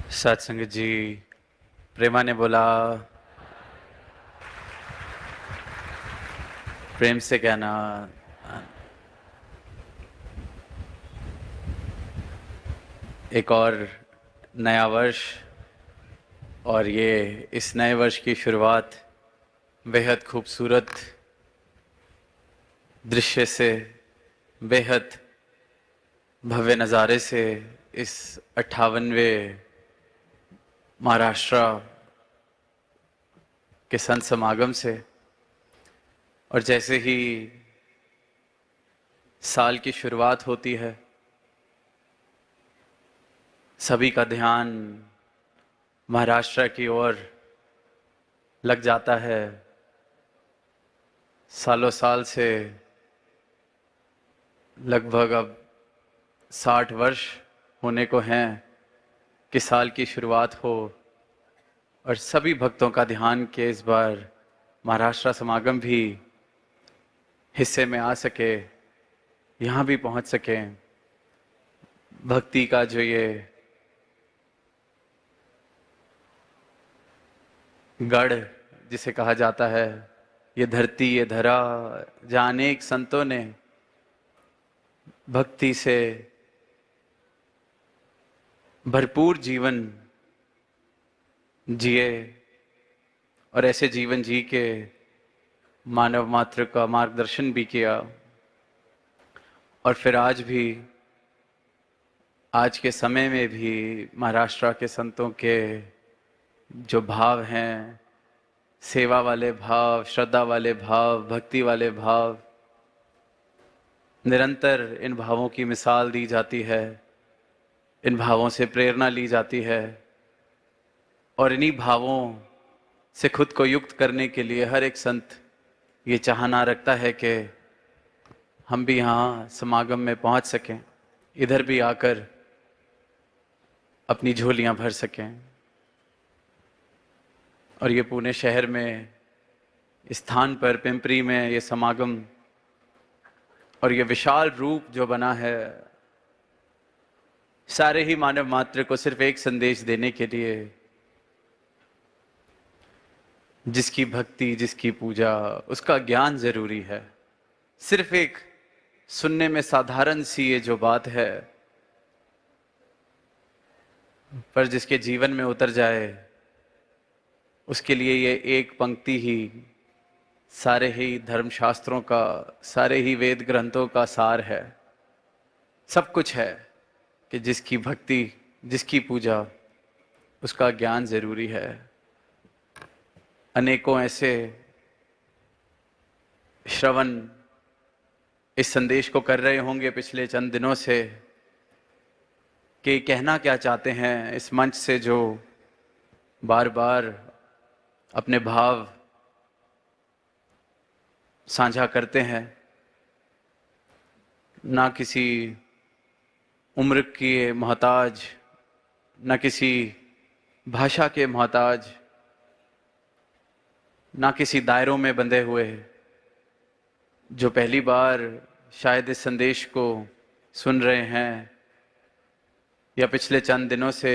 सत्संग जी, प्रेमा ने बोला, प्रेम से कहना। एक और नया वर्ष, और ये इस नए वर्ष की शुरुआत बेहद खूबसूरत दृश्य से, बेहद भव्य नज़ारे से, इस 58वें महाराष्ट्र के संत समागम से। और जैसे ही साल की शुरुआत होती है, सभी का ध्यान महाराष्ट्र की ओर लग जाता है। सालों साल से, लगभग अब 60 वर्ष होने को हैं कि साल की शुरुआत हो, और सभी भक्तों का ध्यान के इस बार महाराष्ट्र समागम भी हिस्से में आ सके, यहाँ भी पहुँच सकें। भक्ति का जो ये गढ़ जिसे कहा जाता है, ये धरती, ये धरा, जहाँ अनेक संतों ने भक्ति से भरपूर जीवन जिए, और ऐसे जीवन जी के मानव मात्र का मार्गदर्शन भी किया। और फिर आज भी, आज के समय में भी महाराष्ट्र के संतों के जो भाव हैं, सेवा वाले भाव, श्रद्धा वाले भाव, भक्ति वाले भाव, निरंतर इन भावों की मिसाल दी जाती है, इन भावों से प्रेरणा ली जाती है। और इन्हीं भावों से खुद को युक्त करने के लिए हर एक संत ये चाहना रखता है कि हम भी यहाँ समागम में पहुँच सकें, इधर भी आकर अपनी झोलियाँ भर सकें। और ये पुणे शहर में, इस स्थान पर पिंपरी में ये समागम और ये विशाल रूप जो बना है, सारे ही मानव मात्र को सिर्फ एक संदेश देने के लिए, जिसकी भक्ति, जिसकी पूजा, उसका ज्ञान जरूरी है। सिर्फ एक सुनने में साधारण सी ये जो बात है, पर जिसके जीवन में उतर जाए, उसके लिए ये एक पंक्ति ही सारे ही धर्मशास्त्रों का, सारे ही वेद ग्रंथों का सार है। सब कुछ है कि जिसकी भक्ति, जिसकी पूजा, उसका ज्ञान जरूरी है। अनेकों ऐसे श्रवण इस संदेश को कर रहे होंगे पिछले चंद दिनों से कि कहना क्या चाहते हैं इस मंच से, जो बार बार अपने भाव साझा करते हैं। ना किसी उम्र के मोहताज, ना किसी भाषा के मोहताज, ना किसी दायरों में बंधे हुए, जो पहली बार शायद इस संदेश को सुन रहे हैं या पिछले चंद दिनों से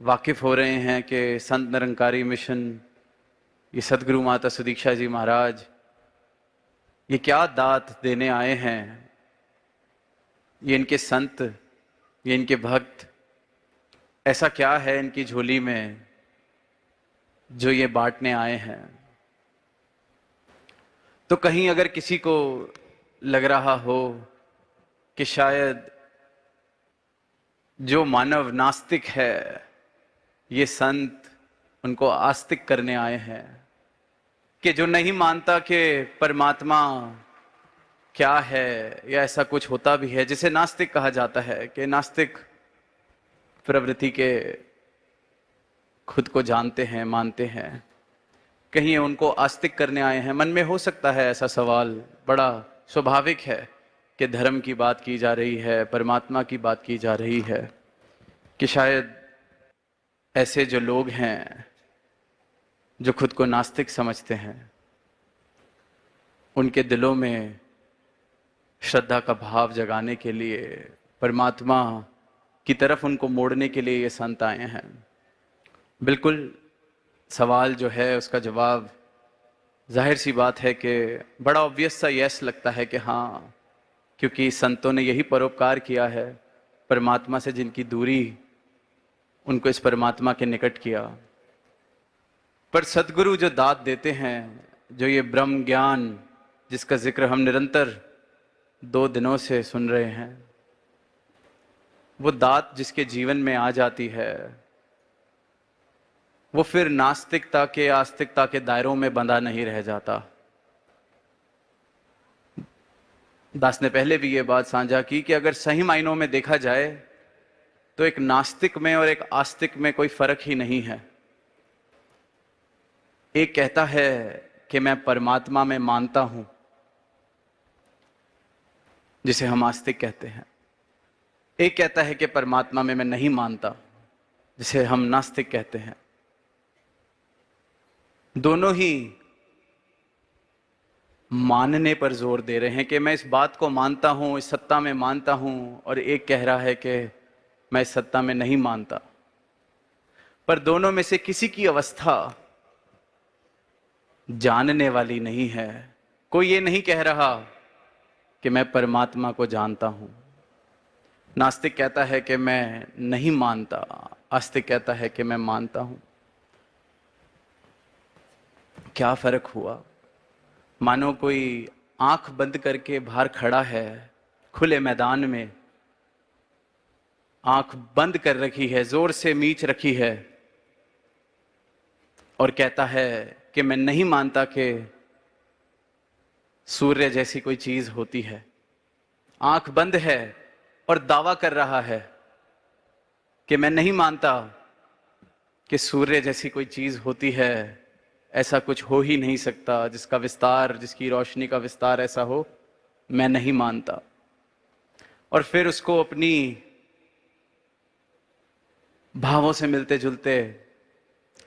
वाकिफ हो रहे हैं कि संत निरंकारी मिशन, ये सदगुरु माता सुदीक्षा जी महाराज ये क्या दात देने आए हैं, ये इनके संत, ये इनके भक्त, ऐसा क्या है इनकी झोली में जो ये बांटने आए हैं। तो कहीं अगर किसी को लग रहा हो कि शायद जो मानव नास्तिक है, ये संत उनको आस्तिक करने आए हैं, कि जो नहीं मानता कि परमात्मा क्या है या ऐसा कुछ होता भी है, जिसे नास्तिक कहा जाता है, कि नास्तिक प्रवृत्ति के खुद को जानते हैं, मानते हैं, कहीं ये उनको आस्तिक करने आए हैं। मन में हो सकता है ऐसा सवाल, बड़ा स्वाभाविक है कि धर्म की बात की जा रही है, परमात्मा की बात की जा रही है, कि शायद ऐसे जो लोग हैं जो खुद को नास्तिक समझते हैं, उनके दिलों में श्रद्धा का भाव जगाने के लिए, परमात्मा की तरफ उनको मोड़ने के लिए ये संत आए हैं। बिल्कुल सवाल जो है उसका जवाब जाहिर सी बात है कि बड़ा ऑब्वियस सा यस लगता है कि हाँ, क्योंकि संतों ने यही परोपकार किया है, परमात्मा से जिनकी दूरी उनको इस परमात्मा के निकट किया। पर सदगुरु जो दात देते हैं, जो ये ब्रह्म ज्ञान जिसका जिक्र हम निरंतर 2 दिनों से सुन रहे हैं, वो दात जिसके जीवन में आ जाती है, वो फिर नास्तिकता के आस्तिकता के दायरों में बंधा नहीं रह जाता। दास ने पहले भी ये बात साझा की कि अगर सही मायनों में देखा जाए तो एक नास्तिक में और एक आस्तिक में कोई फर्क ही नहीं है। एक कहता है कि मैं परमात्मा में मानता हूं, जिसे हम आस्तिक कहते हैं। एक कहता है कि परमात्मा में मैं नहीं मानता, जिसे हम नास्तिक कहते हैं। दोनों ही मानने पर जोर दे रहे हैं कि मैं इस बात को मानता हूं, इस सत्ता में मानता हूं, और एक कह रहा है कि मैं इस सत्ता में नहीं मानता। पर दोनों में से किसी की अवस्था जानने वाली नहीं है। कोई ये नहीं कह रहा कि मैं परमात्मा को जानता हूं। नास्तिक कहता है कि मैं नहीं मानता, आस्तिक कहता है कि मैं मानता हूं। क्या फर्क हुआ? मानो कोई आंख बंद करके बाहर खड़ा है खुले मैदान में, आंख बंद कर रखी है, जोर से मीच रखी है, और कहता है कि मैं नहीं मानता कि सूर्य जैसी कोई चीज होती है। आंख बंद है और दावा कर रहा है कि मैं नहीं मानता कि सूर्य जैसी कोई चीज होती है। ऐसा कुछ हो ही नहीं सकता जिसका विस्तार, जिसकी रोशनी का विस्तार ऐसा हो। मैं नहीं मानता। और फिर उसको अपनी भावों से मिलते जुलते,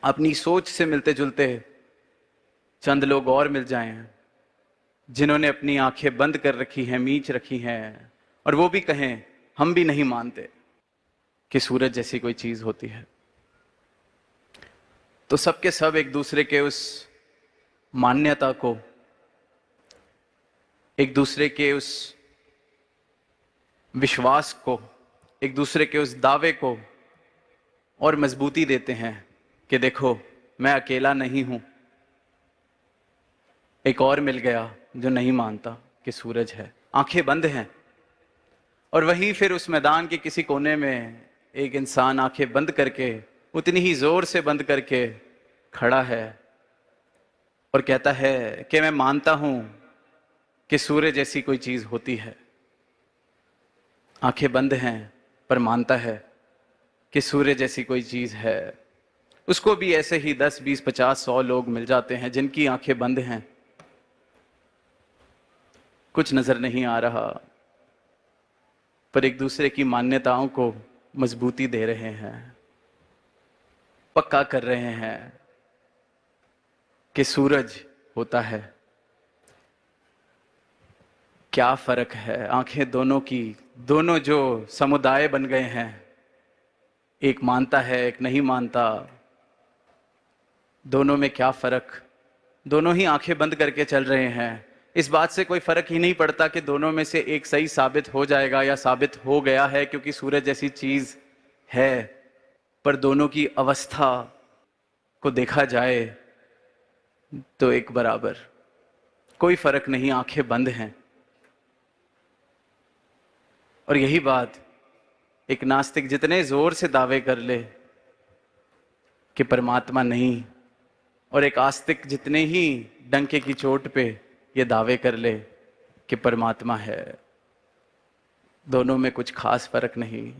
अपनी सोच से मिलते जुलते चंद लोग और मिल जाएं जिन्होंने अपनी आंखें बंद कर रखी हैं, मीच रखी हैं, और वो भी कहें हम भी नहीं मानते कि सूरज जैसी कोई चीज होती है। तो सबके सब एक दूसरे के उस मान्यता को, एक दूसरे के उस विश्वास को, एक दूसरे के उस दावे को और मजबूती देते हैं कि देखो मैं अकेला नहीं हूं, एक और मिल गया जो नहीं मानता कि सूरज है। आंखें बंद हैं। और वहीं फिर उस मैदान के किसी कोने में एक इंसान आंखें बंद करके, उतनी ही जोर से बंद करके खड़ा है और कहता है कि मैं मानता हूं कि सूर्य जैसी कोई चीज होती है। आंखें बंद हैं पर मानता है कि सूर्य जैसी कोई चीज है। उसको भी ऐसे ही 10, 20, 50, 100 लोग मिल जाते हैं जिनकी आंखें बंद हैं, कुछ नजर नहीं आ रहा, पर एक दूसरे की मान्यताओं को मजबूती दे रहे हैं, पक्का कर रहे हैं कि सूरज होता है। क्या फर्क है आंखें दोनों की, दोनों जो समुदाय बन गए हैं, एक मानता है एक नहीं मानता। दोनों में क्या फर्क? दोनों ही आंखें बंद करके चल रहे हैं। इस बात से कोई फर्क ही नहीं पड़ता कि दोनों में से एक सही साबित हो जाएगा या साबित हो गया है, क्योंकि सूरज जैसी चीज है। पर दोनों की अवस्था को देखा जाए तो एक बराबर, कोई फर्क नहीं, आंखें बंद हैं। और यही बात एक नास्तिक जितने जोर से दावे कर ले कि परमात्मा नहीं, और एक आस्तिक जितने ही डंके की चोट पे ये दावे कर ले कि परमात्मा है, दोनों में कुछ खास फर्क नहीं।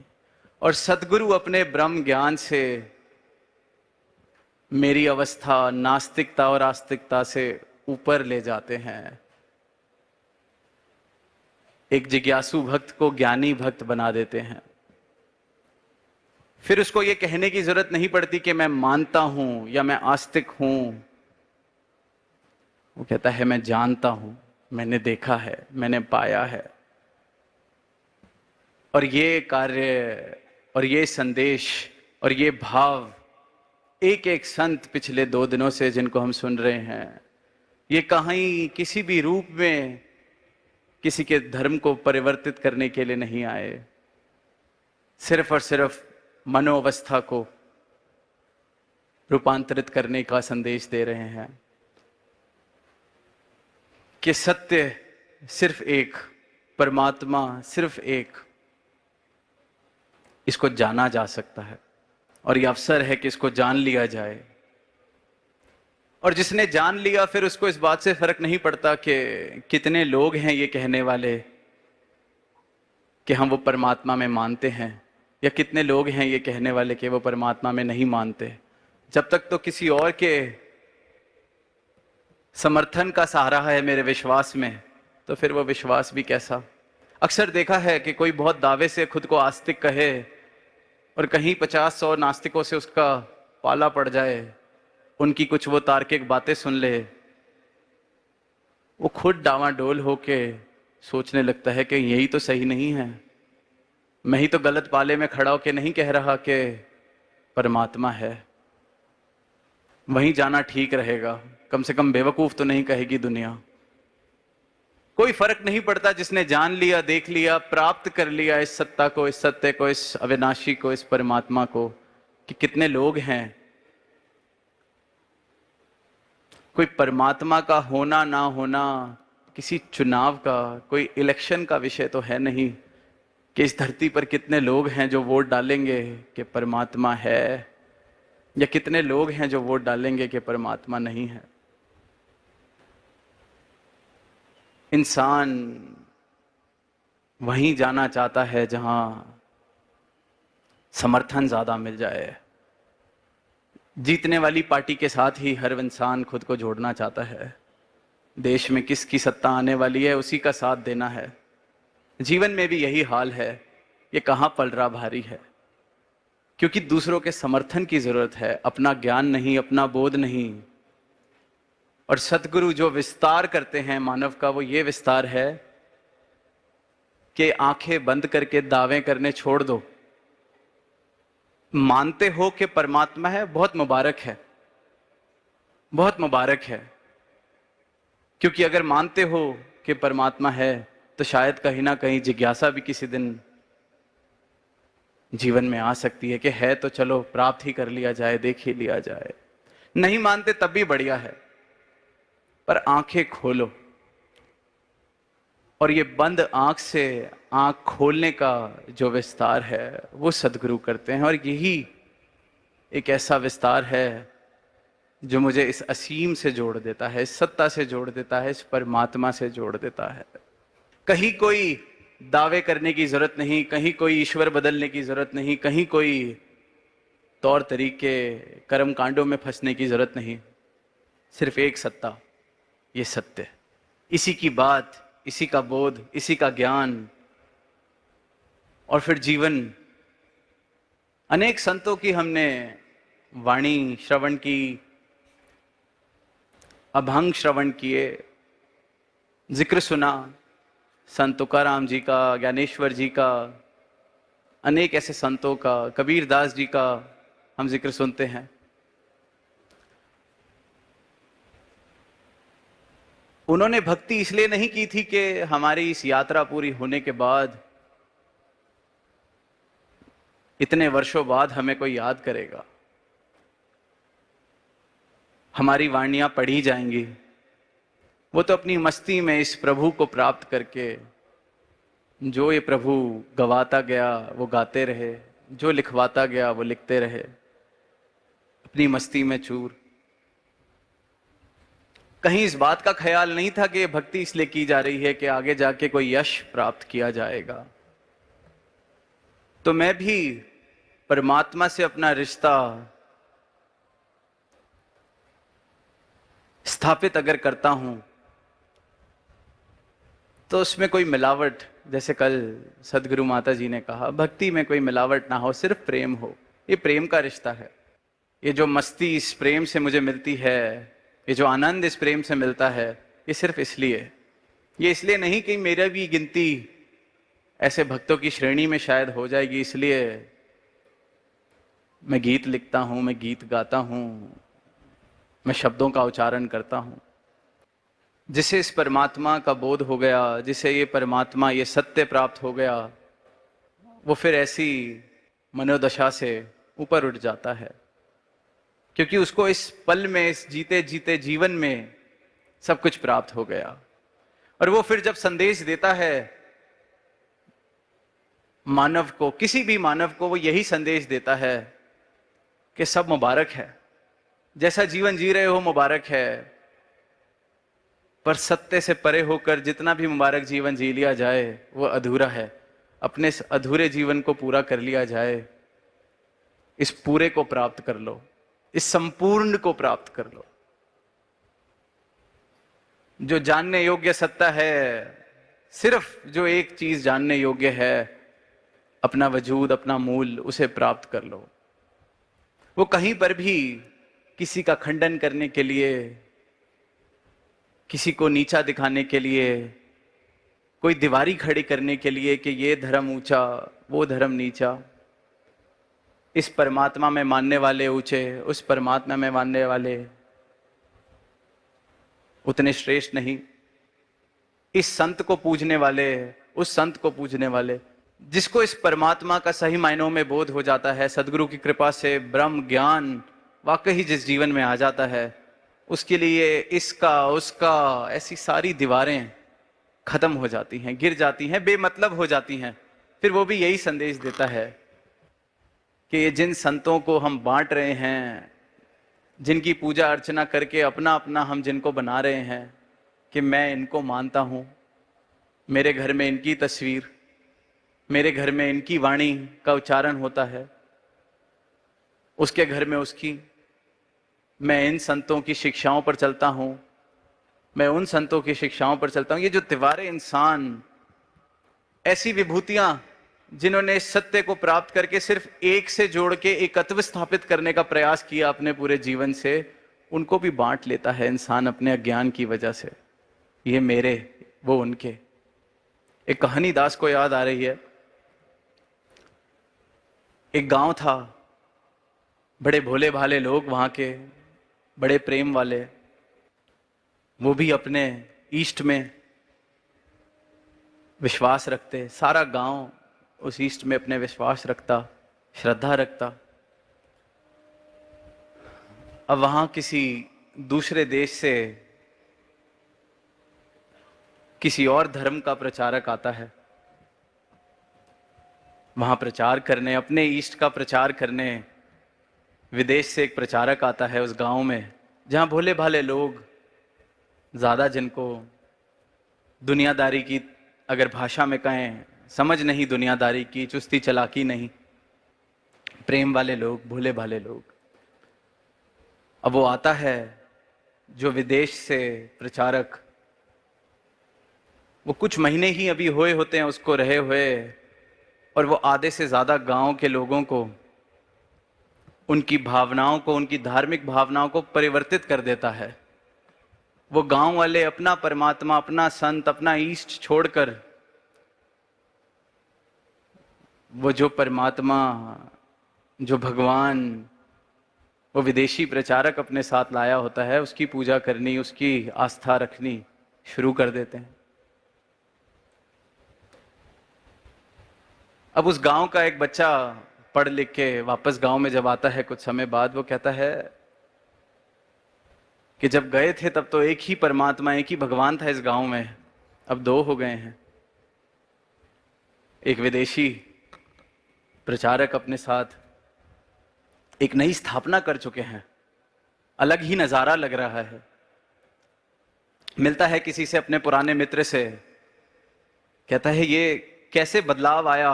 और सदगुरु अपने ब्रह्म ज्ञान से मेरी अवस्था नास्तिकता और आस्तिकता से ऊपर ले जाते हैं। एक जिज्ञासु भक्त को ज्ञानी भक्त बना देते हैं। फिर उसको ये कहने की जरूरत नहीं पड़ती कि मैं मानता हूं या मैं आस्तिक हूं। वो कहता है मैं जानता हूं, मैंने देखा है, मैंने पाया है। और ये कार्य और ये संदेश और ये भाव एक एक संत पिछले 2 दिनों से जिनको हम सुन रहे हैं, ये कहीं किसी भी रूप में किसी के धर्म को परिवर्तित करने के लिए नहीं आए, सिर्फ और सिर्फ मनोअवस्था को रूपांतरित करने का संदेश दे रहे हैं कि सत्य सिर्फ एक, परमात्मा सिर्फ एक, इसको जाना जा सकता है और यह अवसर है कि इसको जान लिया जाए। और जिसने जान लिया फिर उसको इस बात से फर्क नहीं पड़ता कि कितने लोग हैं ये कहने वाले कि हम वो परमात्मा में मानते हैं, या कितने लोग हैं ये कहने वाले कि वो परमात्मा में नहीं मानते। जब तक तो किसी और के समर्थन का सहारा है मेरे विश्वास में, तो फिर वो विश्वास भी कैसा। अक्सर देखा है कि कोई बहुत दावे से खुद को आस्तिक कहे और कहीं 50-100 नास्तिकों से उसका पाला पड़ जाए, उनकी कुछ वो तार्किक बातें सुन ले, वो खुद डावाडोल होके सोचने लगता है कि यही तो सही नहीं है, मैं ही तो गलत पाले में खड़ा होके नहीं कह रहा कि परमात्मा है, वहीं जाना ठीक रहेगा, कम से कम बेवकूफ तो नहीं कहेगी दुनिया। कोई फर्क नहीं पड़ता, जिसने जान लिया, देख लिया, प्राप्त कर लिया इस सत्ता को, इस सत्य को, इस अविनाशी को, इस परमात्मा को, कि कितने लोग हैं। कोई परमात्मा का होना ना होना किसी चुनाव का, कोई इलेक्शन का विषय तो है नहीं कि इस धरती पर कितने लोग हैं जो वोट डालेंगे कि परमात्मा है, या कितने लोग हैं जो वोट डालेंगे कि परमात्मा नहीं है। इंसान वहीं जाना चाहता है जहां समर्थन ज्यादा मिल जाए। जीतने वाली पार्टी के साथ ही हर इंसान खुद को जोड़ना चाहता है। देश में किसकी सत्ता आने वाली है उसी का साथ देना है। जीवन में भी यही हाल है। ये कहां पलड़ा भारी है, क्योंकि दूसरों के समर्थन की जरूरत है, अपना ज्ञान नहीं, अपना बोध नहीं। और सतगुरु जो विस्तार करते हैं मानव का, वो ये विस्तार है कि आंखें बंद करके दावे करने छोड़ दो। मानते हो कि परमात्मा है, बहुत मुबारक है, बहुत मुबारक है। क्योंकि अगर मानते हो कि परमात्मा है तो शायद कहीं ना कहीं जिज्ञासा भी किसी दिन जीवन में आ सकती है कि है तो चलो प्राप्त ही कर लिया जाए, देख ही लिया जाए। नहीं मानते तब भी बढ़िया है, पर आंखें खोलो। और ये बंद आंख से आंख खोलने का जो विस्तार है वो सदगुरु करते हैं। और यही एक ऐसा विस्तार है जो मुझे इस असीम से जोड़ देता है, इस सत्ता से जोड़ देता है, इस परमात्मा से जोड़ देता है। कहीं कोई दावे करने की जरूरत नहीं, कहीं कोई ईश्वर बदलने की जरूरत नहीं, कहीं कोई तौर तरीके कर्म कांडों में फंसने की जरूरत नहीं। सिर्फ एक सत्ता, ये सत्य, इसी की बात, इसी का बोध, इसी का ज्ञान। और फिर जीवन। अनेक संतों की हमने वाणी श्रवण की, अभंग श्रवण किए, जिक्र सुना, संत तुकाराम जी का, ज्ञानेश्वर जी का, अनेक ऐसे संतों का, कबीरदास जी का हम जिक्र सुनते हैं। उन्होंने भक्ति इसलिए नहीं की थी कि हमारी इस यात्रा पूरी होने के बाद, इतने वर्षों बाद हमें कोई याद करेगा, हमारी वाणियां पढ़ी जाएंगी। वो तो अपनी मस्ती में इस प्रभु को प्राप्त करके, जो ये प्रभु गवाता गया वो गाते रहे, जो लिखवाता गया वो लिखते रहे, अपनी मस्ती में चूर। कहीं इस बात का ख्याल नहीं था कि भक्ति इसलिए की जा रही है कि आगे जाके कोई यश प्राप्त किया जाएगा। तो मैं भी परमात्मा से अपना रिश्ता स्थापित अगर करता हूं तो उसमें कोई मिलावट, जैसे कल सदगुरु माता जी ने कहा, भक्ति में कोई मिलावट ना हो, सिर्फ प्रेम हो। ये प्रेम का रिश्ता है। ये जो मस्ती इस प्रेम से मुझे मिलती है, ये जो आनंद इस प्रेम से मिलता है, ये सिर्फ इसलिए, ये इसलिए नहीं कि मेरा भी गिनती ऐसे भक्तों की श्रेणी में शायद हो जाएगी, इसलिए मैं गीत लिखता हूं, मैं गीत गाता हूं, मैं शब्दों का उच्चारण करता हूं। जिसे इस परमात्मा का बोध हो गया, जिसे ये परमात्मा, ये सत्य प्राप्त हो गया, वो फिर ऐसी मनोदशा से ऊपर उठ जाता है, क्योंकि उसको इस पल में, इस जीते जीते जीवन में सब कुछ प्राप्त हो गया। और वो फिर जब संदेश देता है मानव को, किसी भी मानव को, वो यही संदेश देता है कि सब मुबारक है, जैसा जीवन जी रहे हो मुबारक है, पर सत्य से परे होकर जितना भी मुबारक जीवन जी लिया जाए वो अधूरा है। अपने इस अधूरे जीवन को पूरा कर लिया जाए, इस पूरे को प्राप्त कर लो, इस संपूर्ण को प्राप्त कर लो। जो जानने योग्य सत्ता है, सिर्फ जो एक चीज जानने योग्य है, अपना वजूद, अपना मूल, उसे प्राप्त कर लो। वो कहीं पर भी किसी का खंडन करने के लिए, किसी को नीचा दिखाने के लिए, कोई दीवारी खड़ी करने के लिए कि ये धर्म ऊंचा, वो धर्म नीचा, इस परमात्मा में मानने वाले ऊंचे, उस परमात्मा में मानने वाले उतने श्रेष्ठ नहीं, इस संत को पूजने वाले, उस संत को पूजने वाले। जिसको इस परमात्मा का सही मायनों में बोध हो जाता है, सदगुरु की कृपा से ब्रह्म ज्ञान वाकई जिस जीवन में आ जाता है, उसके लिए इसका उसका ऐसी सारी दीवारें खत्म हो जाती हैं, गिर जाती हैं, बेमतलब हो जाती हैं। फिर वो भी यही संदेश देता है कि ये जिन संतों को हम बांट रहे हैं, जिनकी पूजा अर्चना करके अपना अपना हम जिनको बना रहे हैं कि मैं इनको मानता हूं, मेरे घर में इनकी तस्वीर, मेरे घर में इनकी वाणी का उच्चारण होता है, उसके घर में उसकी, मैं इन संतों की शिक्षाओं पर चलता हूं, मैं उन संतों की शिक्षाओं पर चलता हूं। ये जो तिवारे इंसान, ऐसी विभूतियां जिन्होंने इस सत्य को प्राप्त करके सिर्फ एक से जोड़ के एकत्व स्थापित करने का प्रयास किया अपने पूरे जीवन से, उनको भी बांट लेता है इंसान अपने अज्ञान की वजह से। ये मेरे, वो उनके। एक कहानी दास को याद आ रही है। एक गांव था, बड़े भोले भाले लोग वहां के, बड़े प्रेम वाले। वो भी अपने ईष्ट में विश्वास रखते, सारा गांव उस ईष्ट में अपने विश्वास रखता, श्रद्धा रखता। अब वहां किसी दूसरे देश से किसी और धर्म का प्रचारक आता है, वहां प्रचार करने, अपने ईष्ट का प्रचार करने विदेश से एक प्रचारक आता है उस गांव में, जहां भोले भाले लोग, ज्यादा जिनको दुनियादारी की, अगर भाषा में कहें, समझ नहीं दुनियादारी की, चुस्ती चालाकी नहीं, प्रेम वाले लोग, भोले भाले लोग। अब वो आता है, जो विदेश से प्रचारक, वो कुछ महीने ही अभी हुए होते हैं उसको रहे हुए, और वो आधे से ज्यादा गांव के लोगों को, उनकी भावनाओं को, उनकी धार्मिक भावनाओं को परिवर्तित कर देता है। वो गांव वाले अपना परमात्मा, अपना संत, अपना ईष्ट छोड़कर, वो जो परमात्मा, जो भगवान वो विदेशी प्रचारक अपने साथ लाया होता है, उसकी पूजा करनी, उसकी आस्था रखनी शुरू कर देते हैं। अब उस गांव का एक बच्चा पढ़ लिख के वापस गांव में जब आता है कुछ समय बाद, वो कहता है कि जब गए थे तब तो एक ही परमात्मा, एक ही भगवान था इस गांव में, अब दो हो गए हैं। एक विदेशी प्रचारक अपने साथ एक नई स्थापना कर चुके हैं, अलग ही नजारा लग रहा है। मिलता है किसी से, अपने पुराने मित्र से, कहता है ये कैसे बदलाव आया,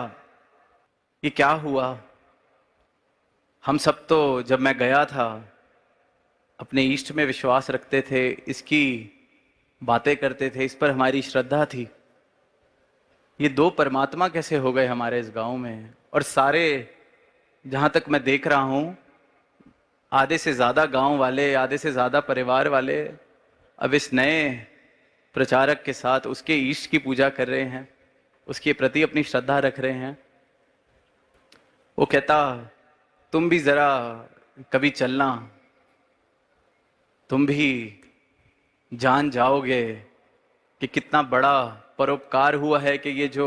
ये क्या हुआ? हम सब तो जब मैं गया था अपने ईष्ट में विश्वास रखते थे, इसकी बातें करते थे, इस पर हमारी श्रद्धा थी। ये दो परमात्मा कैसे हो गए हमारे इस गांव में? और सारे, जहां तक मैं देख रहा हूं, आधे से ज्यादा गांव वाले, आधे से ज्यादा परिवार वाले अब इस नए प्रचारक के साथ उसके ईष्ट की पूजा कर रहे हैं, उसके प्रति अपनी श्रद्धा रख रहे हैं। वो कहता तुम भी जरा कभी चलना, तुम भी जान जाओगे कि कितना बड़ा परोपकार हुआ है कि ये जो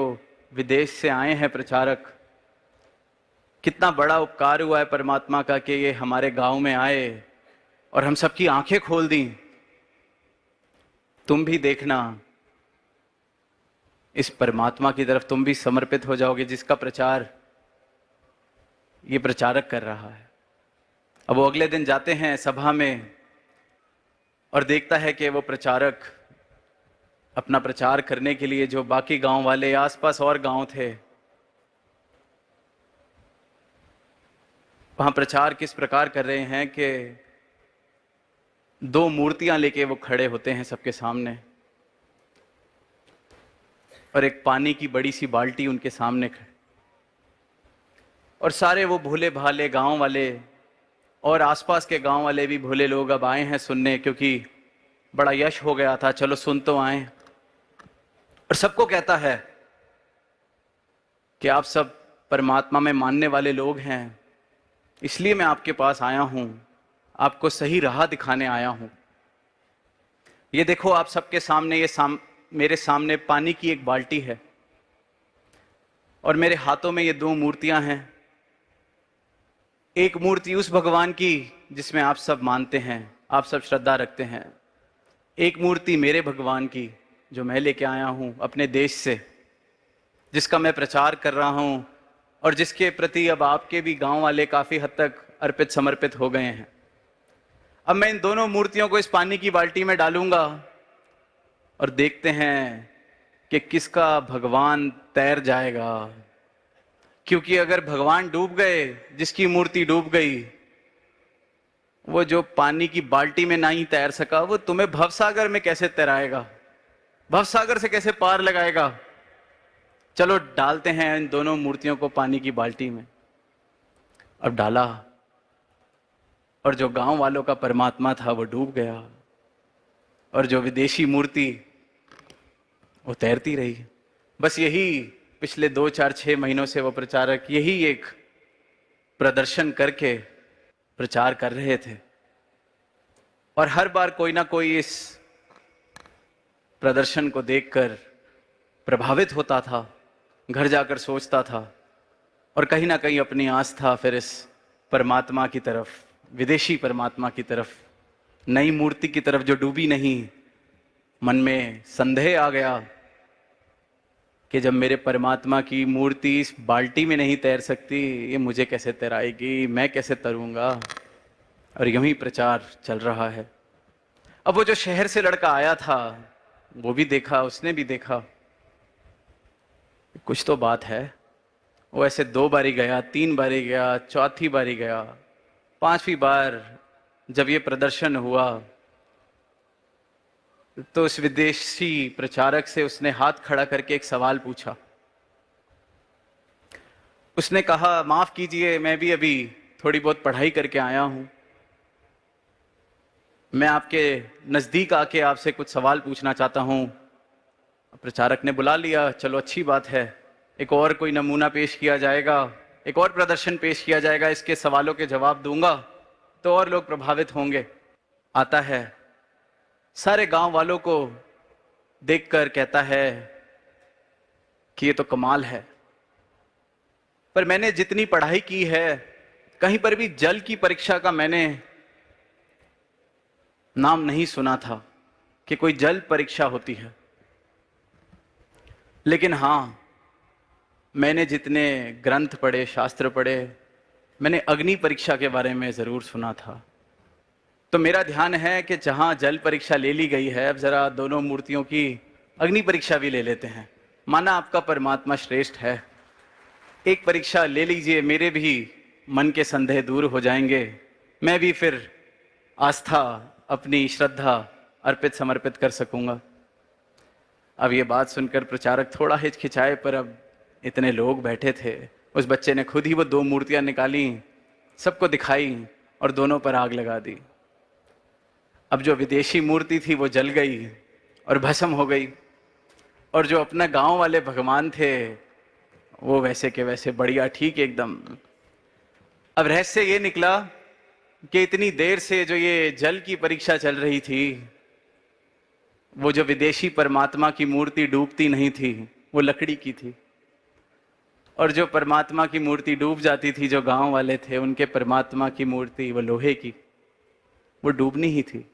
विदेश से आए हैं प्रचारक, कितना बड़ा उपकार हुआ है परमात्मा का कि ये हमारे गांव में आए और हम सबकी आंखें खोल दी। तुम भी देखना, इस परमात्मा की तरफ तुम भी समर्पित हो जाओगे जिसका प्रचार ये प्रचारक कर रहा है। अब वो अगले दिन जाते हैं सभा में और देखता है कि वो प्रचारक अपना प्रचार करने के लिए जो बाकी गांव वाले, आसपास और गांव थे, वहां प्रचार किस प्रकार कर रहे हैं कि दो मूर्तियां लेके वो खड़े होते हैं सबके सामने और एक पानी की बड़ी सी बाल्टी उनके सामने खड़ी, और सारे वो भोले भाले गांव वाले और आसपास के गांव वाले भी भोले लोग अब आए हैं सुनने, क्योंकि बड़ा यश हो गया था, चलो सुन तो आए। और सबको कहता है कि आप सब परमात्मा में मानने वाले लोग हैं, इसलिए मैं आपके पास आया हूं, आपको सही राह दिखाने आया हूं। ये देखो आप सबके सामने, मेरे सामने पानी की एक बाल्टी है और मेरे हाथों में ये दो मूर्तियां हैं। एक मूर्ति उस भगवान की जिसमें आप सब मानते हैं, आप सब श्रद्धा रखते हैं। एक मूर्ति मेरे भगवान की जो मैं लेके आया हूं अपने देश से, जिसका मैं प्रचार कर रहा हूं और जिसके प्रति अब आपके भी गांव वाले काफी हद तक अर्पित समर्पित हो गए हैं। अब मैं इन दोनों मूर्तियों को इस पानी की बाल्टी में डालूंगा और देखते हैं कि किसका भगवान तैर जाएगा। क्योंकि अगर भगवान डूब गए, जिसकी मूर्ति डूब गई, वो जो पानी की बाल्टी में नहीं तैर सका, वो तुम्हें भवसागर में कैसे तैराएगा, भवसागर से कैसे पार लगाएगा। चलो डालते हैं इन दोनों मूर्तियों को पानी की बाल्टी में। अब डाला और जो गांव वालों का परमात्मा था वो डूब गया और जो विदेशी मूर्ति वो तैरती रही। बस यही पिछले 2-4-6 महीनों से वो प्रचारक यही एक प्रदर्शन करके प्रचार कर रहे थे और हर बार कोई ना कोई इस प्रदर्शन को देखकर प्रभावित होता था, घर जाकर सोचता था और कहीं ना कहीं अपनी आस्था फिर इस परमात्मा की तरफ, विदेशी परमात्मा की तरफ, नई मूर्ति की तरफ जो डूबी नहीं, मन में संदेह आ गया कि जब मेरे परमात्मा की मूर्ति इस बाल्टी में नहीं तैर सकती, ये मुझे कैसे तैराएगी, मैं कैसे तैरूंगा। और यूं ही प्रचार चल रहा है। अब वो जो शहर से लड़का आया था वो भी देखा, उसने भी देखा कुछ तो बात है। वो ऐसे 2 बारी गया, 3 बारी गया, चौथी बारी गया, 5वीं बार जब ये प्रदर्शन हुआ तो उस विदेशी प्रचारक से उसने हाथ खड़ा करके एक सवाल पूछा। उसने कहा, माफ कीजिए, मैं भी अभी थोड़ी बहुत पढ़ाई करके आया हूं, मैं आपके नजदीक आके आपसे कुछ सवाल पूछना चाहता हूं। प्रचारक ने बुला लिया, चलो अच्छी बात है, एक और कोई नमूना पेश किया जाएगा, एक और प्रदर्शन पेश किया जाएगा, इसके सवालों के जवाब दूंगा तो और लोग प्रभावित होंगे। आता है, सारे गांव वालों को देखकर कहता है कि ये तो कमाल है, पर मैंने जितनी पढ़ाई की है कहीं पर भी जल की परीक्षा का मैंने नाम नहीं सुना था कि कोई जल परीक्षा होती है। लेकिन हां, मैंने जितने ग्रंथ पढ़े, शास्त्र पढ़े, मैंने अग्नि परीक्षा के बारे में जरूर सुना था। तो मेरा ध्यान है कि जहां जल परीक्षा ले ली गई है, अब जरा दोनों मूर्तियों की अग्नि परीक्षा भी ले लेते हैं। माना आपका परमात्मा श्रेष्ठ है, एक परीक्षा ले लीजिए, मेरे भी मन के संदेह दूर हो जाएंगे, मैं भी फिर आस्था, अपनी श्रद्धा अर्पित समर्पित कर सकूंगा। अब ये बात सुनकर प्रचारक थोड़ा हिचकिचाए, पर अब इतने लोग बैठे थे, उस बच्चे ने खुद ही वो 2 मूर्तियां निकाली, सबको दिखाई और दोनों पर आग लगा दी। अब जो विदेशी मूर्ति थी वो जल गई और भस्म हो गई, और जो अपना गांव वाले भगवान थे वो वैसे के वैसे बढ़िया ठीक एकदम। अब रहस्य ये निकला कि इतनी देर से जो ये जल की परीक्षा चल रही थी, वो जो विदेशी परमात्मा की मूर्ति डूबती नहीं थी, वो लकड़ी की थी। और जो परमात्मा की मूर्ति डूब जाती थी, जो गांव वाले थे उनके परमात्मा की मूर्ति वो लोहे की, वो डूबनी ही थी।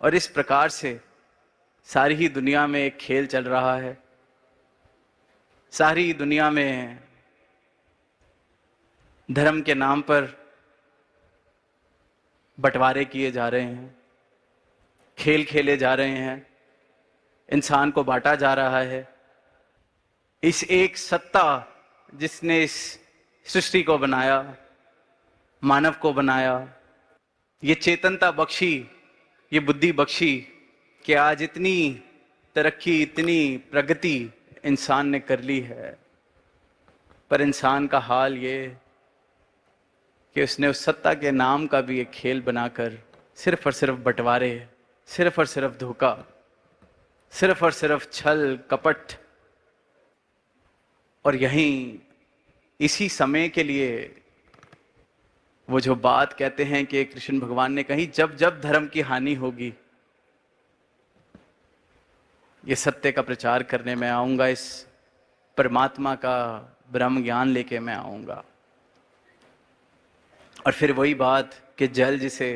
और इस प्रकार से सारी ही दुनिया में एक खेल चल रहा है। सारी दुनिया में धर्म के नाम पर बंटवारे किए जा रहे हैं, खेल खेले जा रहे हैं, इंसान को बांटा जा रहा है। इस एक सत्ता जिसने इस सृष्टि को बनाया, मानव को बनाया, ये चेतनता बख्शी, ये बुद्धि बख्शी कि आज इतनी तरक्की, इतनी प्रगति इंसान ने कर ली है। पर इंसान का हाल ये कि उसने उस सत्ता के नाम का भी एक खेल बनाकर सिर्फ और सिर्फ बंटवारे, सिर्फ और सिर्फ धोखा, सिर्फ और सिर्फ छल कपट। और यहीं इसी समय के लिए वो जो बात कहते हैं कि कृष्ण भगवान ने कही, जब जब धर्म की हानि होगी, ये सत्य का प्रचार करने में आऊंगा, इस परमात्मा का ब्रह्म ज्ञान लेके मैं आऊंगा। और फिर वही बात कि जल जिसे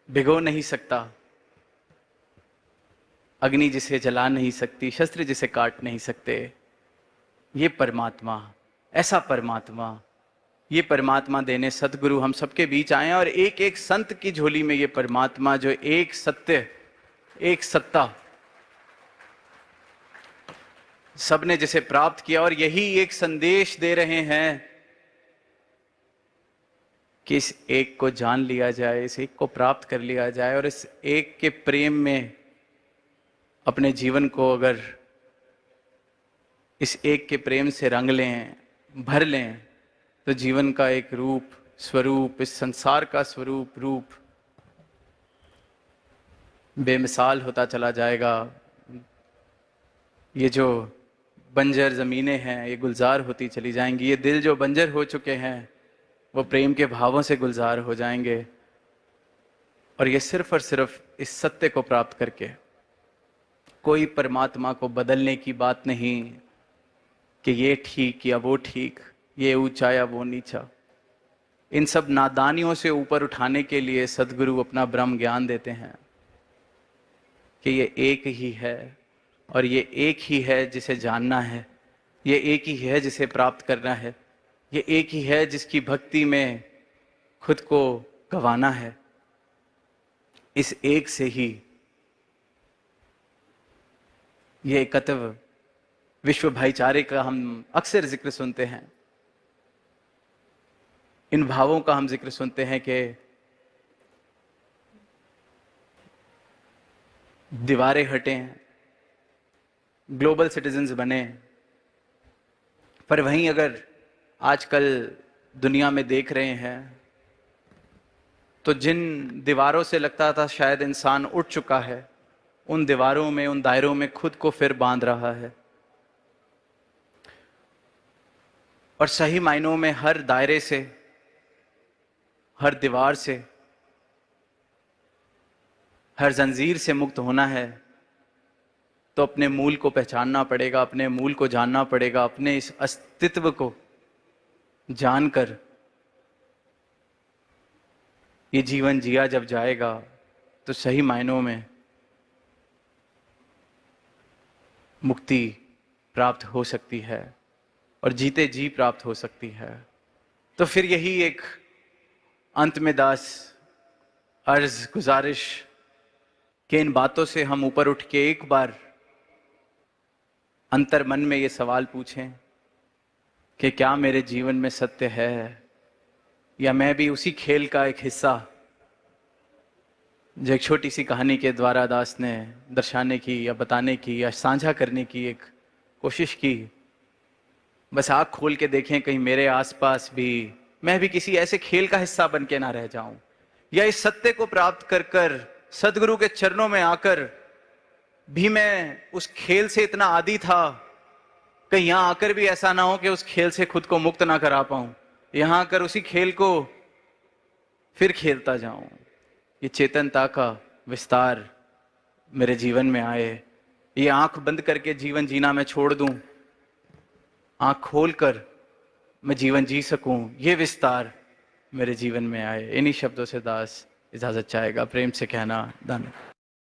भिगो नहीं सकता, अग्नि जिसे जला नहीं सकती, शस्त्र जिसे काट नहीं सकते, ये परमात्मा, ऐसा परमात्मा, ये परमात्मा देने सतगुरु हम सबके बीच आए हैं। और एक एक संत की झोली में ये परमात्मा, जो एक सत्य, एक सत्ता सबने जिसे प्राप्त किया, और यही एक संदेश दे रहे हैं कि इस एक को जान लिया जाए, इस एक को प्राप्त कर लिया जाए, और इस एक के प्रेम में अपने जीवन को अगर इस एक के प्रेम से रंग लें, भर लें, तो जीवन का एक रूप, स्वरूप, इस संसार का स्वरूप, रूप बेमिसाल होता चला जाएगा। ये जो बंजर ज़मीनें हैं, ये गुलजार होती चली जाएंगी। ये दिल जो बंजर हो चुके हैं, वो प्रेम के भावों से गुलजार हो जाएंगे। और ये सिर्फ और सिर्फ इस सत्य को प्राप्त करके, कोई परमात्मा को बदलने की बात नहीं कि ये ठीक या वो ठीक, ये ऊंचा या वो नीचा, इन सब नादानियों से ऊपर उठाने के लिए सदगुरु अपना ब्रह्म ज्ञान देते हैं कि ये एक ही है, और ये एक ही है जिसे जानना है, ये एक ही है जिसे प्राप्त करना है, ये एक ही है जिसकी भक्ति में खुद को गंवाना है। इस एक से ही ये एकत्व विश्व भाईचारे का हम अक्सर जिक्र सुनते हैं। इन भावों का हम जिक्र सुनते हैं कि दीवारें हटें, ग्लोबल सिटीजन्स बने। पर वहीं अगर आजकल दुनिया में देख रहे हैं, तो जिन दीवारों से लगता था शायद इंसान उठ चुका है, उन दीवारों में, उन दायरों में खुद को फिर बांध रहा है। और सही मायनों में हर दायरे से, हर दीवार से, हर जंजीर से मुक्त होना है तो अपने मूल को पहचानना पड़ेगा, अपने मूल को जानना पड़ेगा। अपने इस अस्तित्व को जानकर ये जीवन जिया जब जाएगा तो सही मायनों में मुक्ति प्राप्त हो सकती है और जीते जी प्राप्त हो सकती है। तो फिर यही एक अंत में दास अर्ज, गुजारिश कि इन बातों से हम ऊपर उठ के एक बार अंतर मन में ये सवाल पूछें कि क्या मेरे जीवन में सत्य है, या मैं भी उसी खेल का एक हिस्सा, जो एक छोटी सी कहानी के द्वारा दास ने दर्शाने की या बताने की या साझा करने की एक कोशिश की। बस आँख खोल के देखें, कहीं मेरे आसपास भी मैं भी किसी ऐसे खेल का हिस्सा बन के ना रह जाऊं, या इस सत्य को प्राप्त कर कर सदगुरु के चरणों में आकर भी मैं उस खेल से इतना आदी था, कहीं यहां आकर भी ऐसा ना हो कि उस खेल से खुद को मुक्त ना करा पाऊं। यहां आकर उसी खेल को फिर खेलता जाऊं। ये चेतनता का विस्तार मेरे जीवन में आए। ये आंख बंद करके जीवन जीना मैं छोड़ दूं, आंख खोलकर मैं जीवन जी सकूं, ये विस्तार मेरे जीवन में आए। इन्हीं शब्दों से दास इजाजत चाहेगा। प्रेम से कहना धन्यवाद।